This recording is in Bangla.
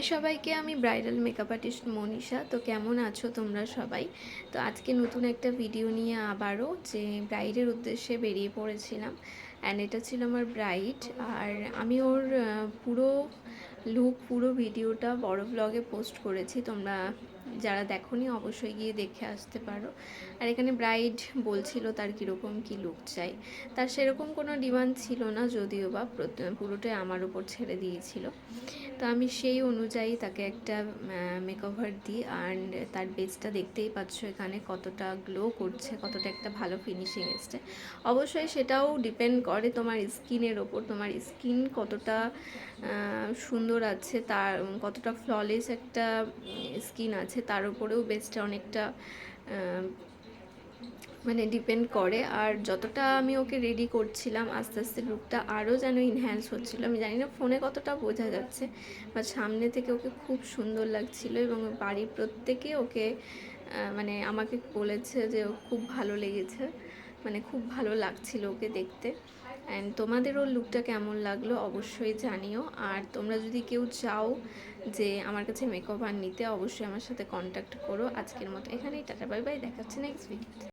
হাই সবাইকে, আমি ব্রাইডাল মেকআপ আর্টিস্ট মনীষা। তো কেমন আছো তোমরা সবাই? তো আজকে নতুন একটা ভিডিও নিয়ে আবারও যে ব্রাইডের উদ্দেশ্যে বেরিয়ে পড়েছিলাম। অ্যান্ড এটা ছিল আমার ব্রাইড। আর আমি ওর পুরো লুক, পুরো ভিডিওটা বড় ব্লগে পোস্ট করেছি। তোমরা যারা দেখোনি অবশ্যই গিয়ে দেখে আসতে পারো। আর এখানে ব্রাইড বলছিল তার কীরকম কী লুক চাই। তার সেরকম কোনো ডিমান্ড ছিল না, যদিও বা পুরোটাই আমার উপর ছেড়ে দিয়েছিল। তো আমি সেই অনুযায়ী তাকে একটা মেকওভার দিই। অ্যান্ড তার বেসটা দেখতেই পাচ্ছ এখানে কতটা গ্লো করছে, কতটা একটা ভালো ফিনিশিং এসছে। অবশ্যই সেটাও ডিপেন্ড করে তোমার স্কিনের ওপর, তোমার স্কিন কতটা সুন্দর আছে, তার কতটা ফ্ললেস একটা স্কিন আছে, তার উপরেও বেসটা অনেকটা মানে ডিপেন্ড করে। আর যতটা আমি ওকে রেডি করছিলাম, আস্তে আস্তে লুকটা আরও যেন ইনহ্যান্স হচ্ছিলো। আমি জানি না ফোনে কতটা বোঝা যাচ্ছে, বা সামনে থেকে ওকে খুব সুন্দর লাগছিল। এবং বাড়ির প্রত্যেকে ওকে মানে আমাকে বলেছে যে ও খুব ভালো লেগেছে, মানে খুব ভালো লাগছিল ওকে দেখতে। অ্যান্ড তোমাদের ওর লুকটা কেমন লাগলো অবশ্যই জানিও। আর তোমরা যদি কেউ চাও যে আমার কাছে মেকওভার নিতে, অবশ্যই আমার সাথে কন্ট্যাক্ট করো। আজকের মতো এখানেই, টাটা বাই বাই, দেখাচ্ছে নেক্সট ভিডিওতে।